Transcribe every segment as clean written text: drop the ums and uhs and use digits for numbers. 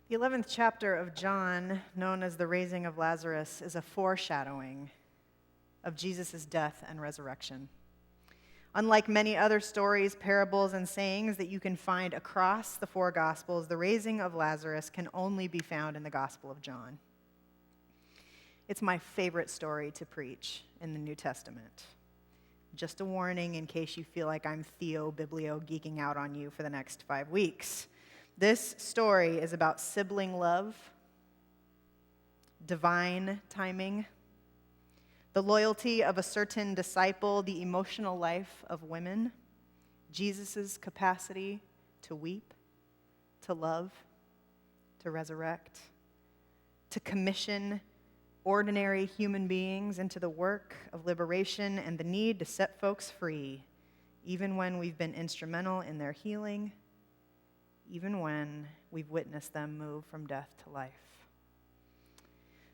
The 11th chapter of John, known as the Raising of Lazarus, is a foreshadowing of Jesus' death and resurrection. Unlike many other stories, parables, and sayings that you can find across the four Gospels, the raising of Lazarus can only be found in the Gospel of John. It's my favorite story to preach in the New Testament. Just a warning in case you feel like I'm Theo-Biblio geeking out on you for the next 5 weeks. This story is about sibling love, divine timing, the loyalty of a certain disciple, the emotional life of women, Jesus' capacity to weep, to love, to resurrect, to commission ordinary human beings into the work of liberation and the need to set folks free, even when we've been instrumental in their healing, even when we've witnessed them move from death to life.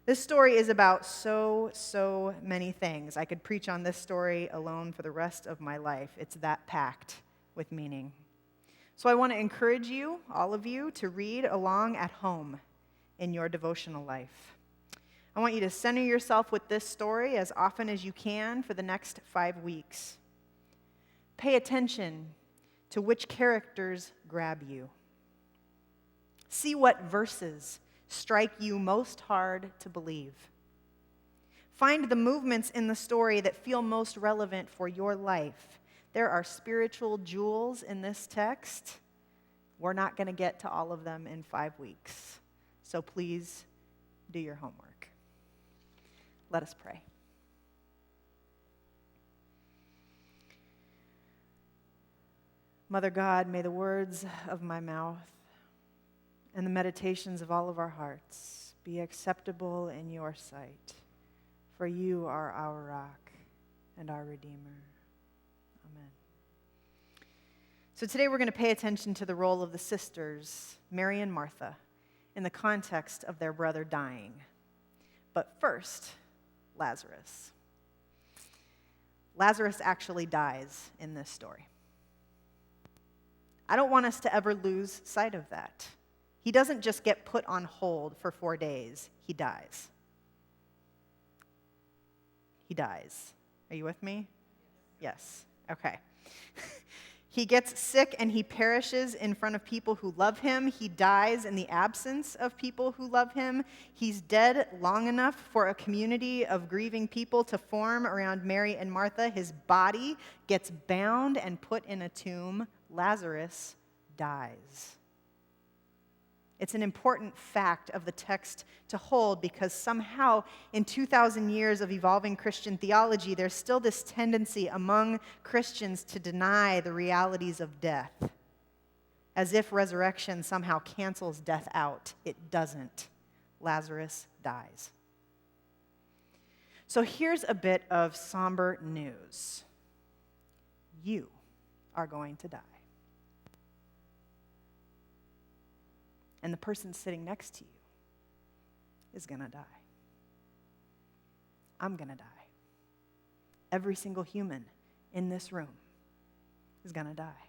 This story is about so many things. I could preach on this story alone for the rest of my life. It's that packed with meaning. So I want to encourage you, all of you, to read along at home in your devotional life. I want you to center yourself with this story as often as you can for the next 5 weeks. Pay attention to which characters grab you. See what verses strike you most hard to believe. Find the movements in the story that feel most relevant for your life. There are spiritual jewels in this text. We're not going to get to all of them in 5 weeks. So please do your homework. Let us pray. Mother God, may the words of my mouth and the meditations of all of our hearts be acceptable in your sight, for you are our rock and our Redeemer. Amen. So today we're going to pay attention to the role of the sisters, Mary and Martha, in the context of their brother dying. But first, Lazarus. Lazarus actually dies in this story. I don't want us to ever lose sight of that. He doesn't just get put on hold for 4 days. He dies. He dies. Are you with me? Yes. Okay. He gets sick and he perishes in front of people who love him. He dies in the absence of people who love him. He's dead long enough for a community of grieving people to form around Mary and Martha. His body gets bound and put in a tomb. Lazarus dies. It's an important fact of the text to hold because somehow in 2,000 years of evolving Christian theology, there's still this tendency among Christians to deny the realities of death, as if resurrection somehow cancels death out. It doesn't. Lazarus dies. So here's a bit of somber news. You are going to die. And the person sitting next to you is going to die. I'm going to die. Every single human in this room is going to die.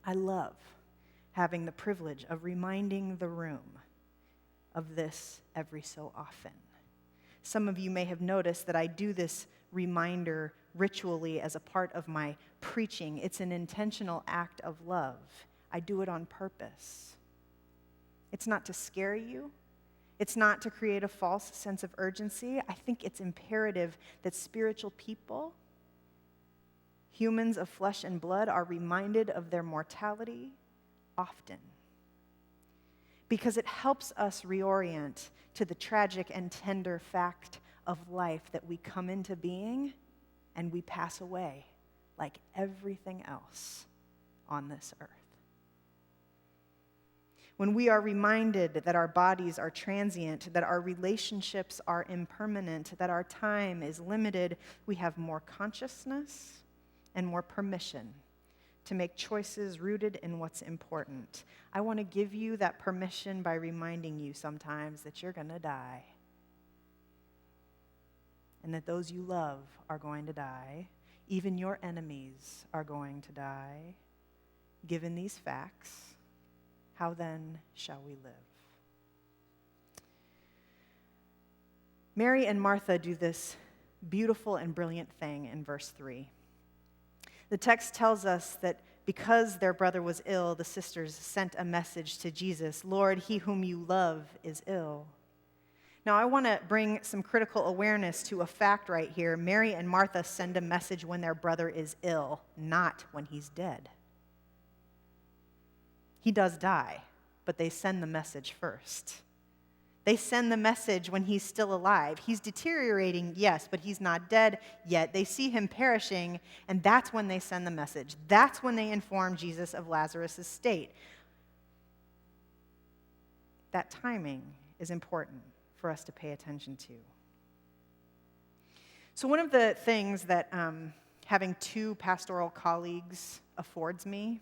I love having the privilege of reminding the room of this every so often. Some of you may have noticed that I do this reminder ritually as a part of my preaching. It's an intentional act of love. I do it on purpose. It's not to scare you. It's not to create a false sense of urgency. I think it's imperative that spiritual people, humans of flesh and blood, are reminded of their mortality often. Because it helps us reorient to the tragic and tender fact of life that we come into being and we pass away like everything else on this earth. When we are reminded that our bodies are transient, that our relationships are impermanent, that our time is limited, we have more consciousness and more permission to make choices rooted in what's important. I want to give you that permission by reminding you sometimes that you're going to die, and that those you love are going to die. Even your enemies are going to die. Given these facts, how then shall we live? Mary and Martha do this beautiful and brilliant thing in verse 3. The text tells us that because their brother was ill, the sisters sent a message to Jesus, "Lord, he whom you love is ill." Now, I want to bring some critical awareness to a fact right here. Mary and Martha send a message when their brother is ill, not when he's dead. He does die, but they send the message first. They send the message when he's still alive. He's deteriorating, yes, but he's not dead yet. They see him perishing, and that's when they send the message. That's when they inform Jesus of Lazarus' state. That timing is important for us to pay attention to. So one of the things that having two pastoral colleagues affords me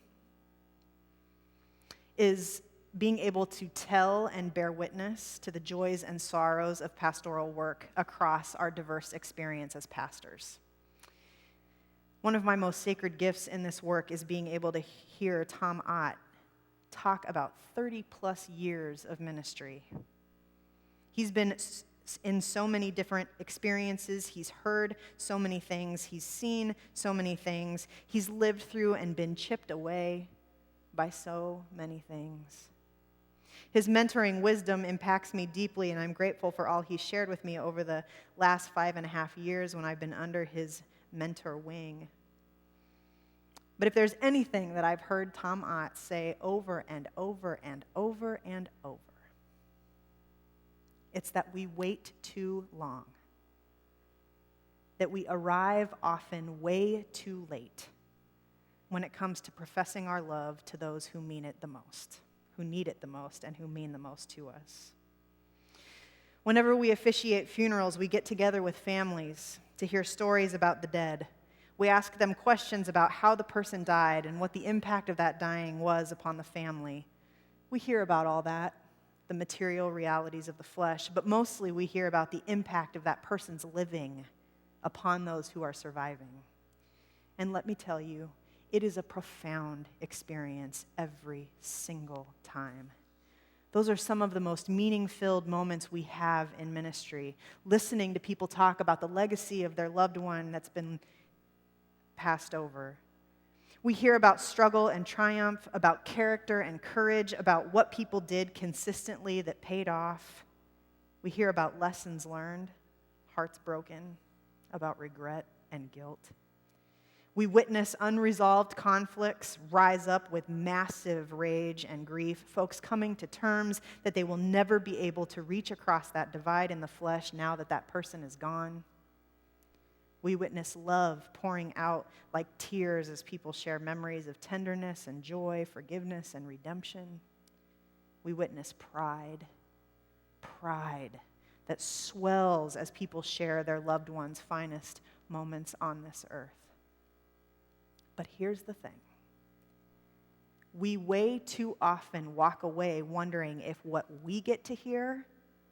is being able to tell and bear witness to the joys and sorrows of pastoral work across our diverse experience as pastors. One of my most sacred gifts in this work is being able to hear Tom Ott talk about 30 plus years of ministry. He's been in so many different experiences. He's heard so many things. He's seen so many things. He's lived through and been chipped away by so many things. His mentoring wisdom impacts me deeply, and I'm grateful for all he's shared with me over the last 5.5 years when I've been under his mentor wing. But if there's anything that I've heard Tom Ott say over and over and over and over, it's that we wait too long, that we arrive often way too late when it comes to professing our love to those who mean it the most, who need it the most, and who mean the most to us. Whenever we officiate funerals, we get together with families to hear stories about the dead. We ask them questions about how the person died and what the impact of that dying was upon the family. We hear about all that, the material realities of the flesh, but mostly we hear about the impact of that person's living upon those who are surviving. And let me tell you, it is a profound experience every single time. Those are some of the most meaning-filled moments we have in ministry, listening to people talk about the legacy of their loved one that's been passed over. We hear about struggle and triumph, about character and courage, about what people did consistently that paid off. We hear about lessons learned, hearts broken, about regret and guilt. We witness unresolved conflicts rise up with massive rage and grief, folks coming to terms that they will never be able to reach across that divide in the flesh now that that person is gone. We witness love pouring out like tears as people share memories of tenderness and joy, forgiveness and redemption. We witness pride that swells as people share their loved ones' finest moments on this earth. But here's the thing. We way too often walk away wondering if what we get to hear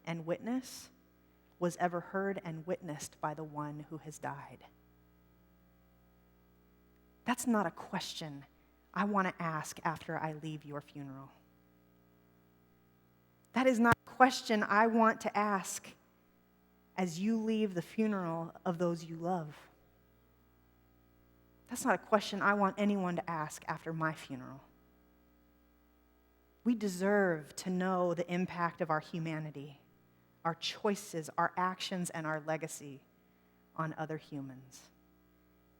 and witness was ever heard and witnessed by the one who has died. That's not a question I want to ask after I leave your funeral. That is not a question I want to ask as you leave the funeral of those you love. That's not a question I want anyone to ask after my funeral. We deserve to know the impact of our humanity, our choices, our actions, and our legacy on other humans.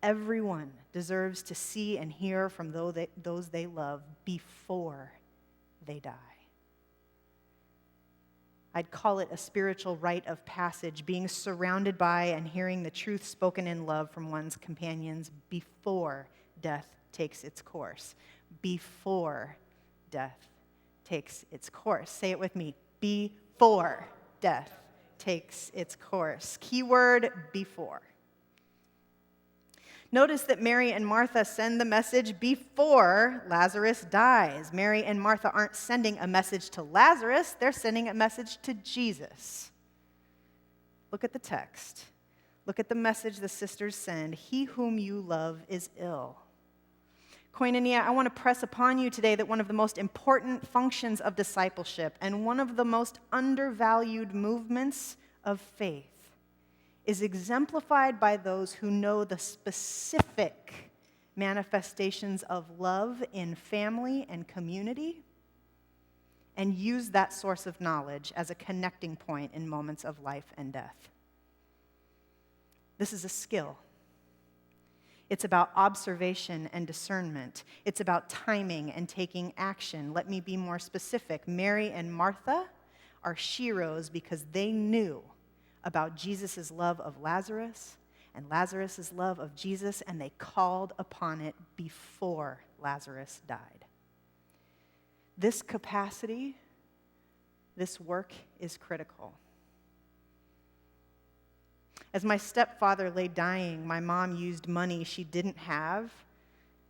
Everyone deserves to see and hear from those they love before they die. I'd call it a spiritual rite of passage, being surrounded by and hearing the truth spoken in love from one's companions before death takes its course. Before death takes its course. Say it with me. Before death takes its course. Keyword, before. Notice that Mary and Martha send the message before Lazarus dies. Mary and Martha aren't sending a message to Lazarus, they're sending a message to Jesus. Look at the text. Look at the message the sisters send. He whom you love is ill. Koinonia, I want to press upon you today that one of the most important functions of discipleship and one of the most undervalued movements of faith is exemplified by those who know the specific manifestations of love in family and community and use that source of knowledge as a connecting point in moments of life and death. This is a skill. It's about observation and discernment. It's about timing and taking action. Let me be more specific. Mary and Martha are sheroes because they knew about Jesus' love of Lazarus and Lazarus' love of Jesus, and they called upon it before Lazarus died. This capacity, this work is critical. As my stepfather lay dying, my mom used money she didn't have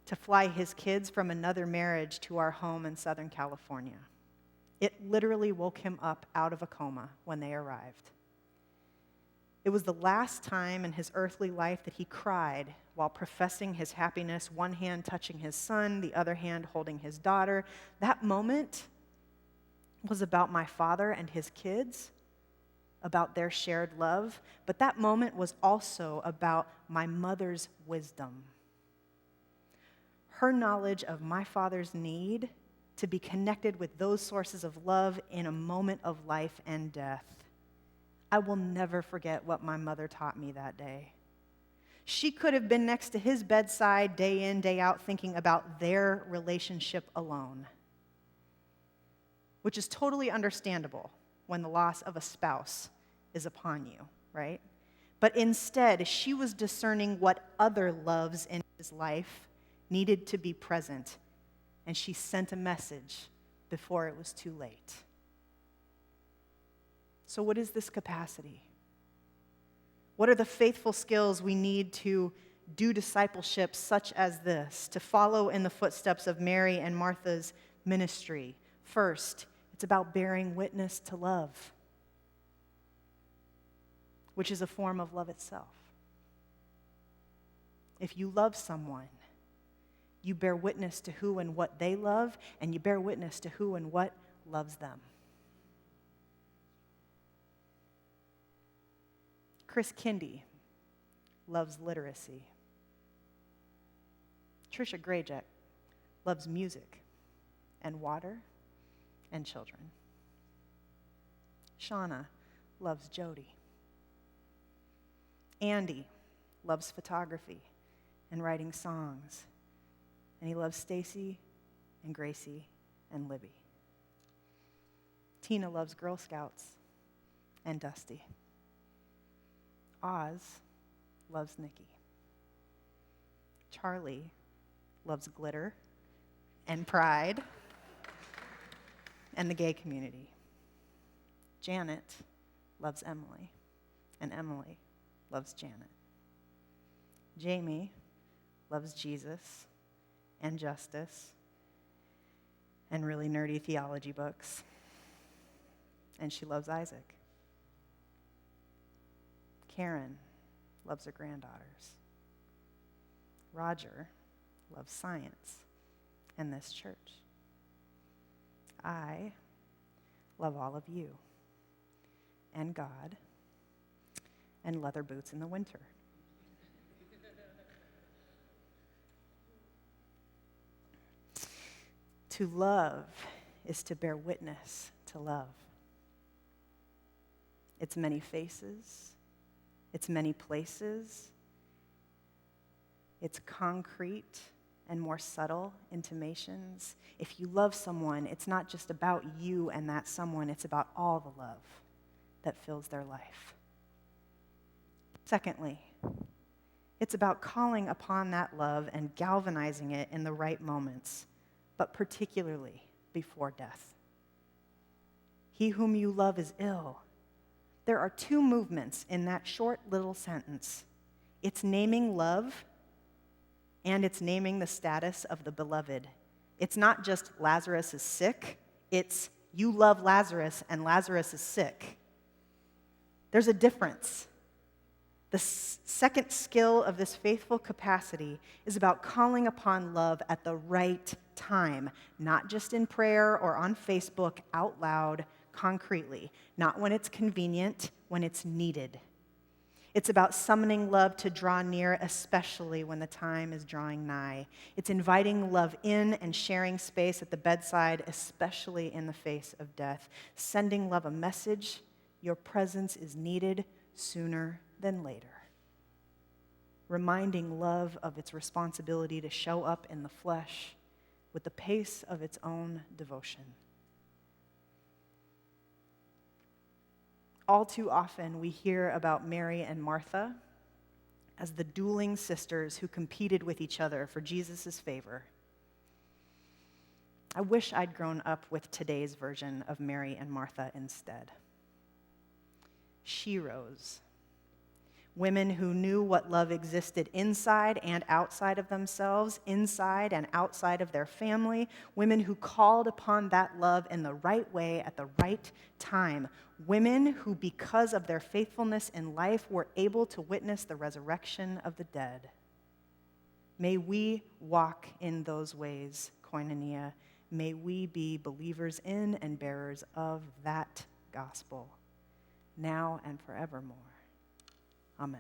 to fly his kids from another marriage to our home in Southern California. It literally woke him up out of a coma when they arrived. It was the last time in his earthly life that he cried while professing his happiness, one hand touching his son, the other hand holding his daughter. That moment was about my father and his kids, about their shared love, but that moment was also about my mother's wisdom. Her knowledge of my father's need to be connected with those sources of love in a moment of life and death. I will never forget what my mother taught me that day. She could have been next to his bedside day in, day out, thinking about their relationship alone, which is totally understandable when the loss of a spouse is upon you, right? But instead, she was discerning what other loves in his life needed to be present, and she sent a message before it was too late. So what is this capacity? What are the faithful skills we need to do discipleship such as this, to follow in the footsteps of Mary and Martha's ministry? First, it's about bearing witness to love, which is a form of love itself. If you love someone, you bear witness to who and what they love, and you bear witness to who and what loves them. Chris Kindy loves literacy. Trisha Grayjet loves music and water and children. Shauna loves Jody. Andy loves photography and writing songs. And he loves Stacy and Gracie and Libby. Tina loves Girl Scouts and Dusty. Oz loves Nikki. Charlie loves glitter and pride and the gay community. Janet loves Emily, and Emily loves Janet. Jamie loves Jesus and justice and really nerdy theology books, and she loves Isaac. Karen loves her granddaughters. Roger loves science and this church. I love all of you and God and leather boots in the winter. To love is to bear witness to love. It's many faces. It's many places. It's concrete and more subtle intimations. If you love someone, it's not just about you and that someone, it's about all the love that fills their life. Secondly, it's about calling upon that love and galvanizing it in the right moments, but particularly before death. He whom you love is ill. There are two movements in that short little sentence. It's naming love, and it's naming the status of the beloved. It's not just Lazarus is sick, it's you love Lazarus and Lazarus is sick. There's a difference. The second skill of this faithful capacity is about calling upon love at the right time, not just in prayer or on Facebook, out loud, concretely, not when it's convenient, when it's needed. It's about summoning love to draw near, especially when the time is drawing nigh. It's inviting love in and sharing space at the bedside, especially in the face of death. Sending love a message: your presence is needed sooner than later. Reminding love of its responsibility to show up in the flesh with the pace of its own devotion. All too often, we hear about Mary and Martha as the dueling sisters who competed with each other for Jesus' favor. I wish I'd grown up with today's version of Mary and Martha instead. Sheroes. Women who knew what love existed inside and outside of themselves, inside and outside of their family. Women who called upon that love in the right way at the right time. Women who, because of their faithfulness in life, were able to witness the resurrection of the dead. May we walk in those ways, koinonia. May we be believers in and bearers of that gospel, now and forevermore. Amen.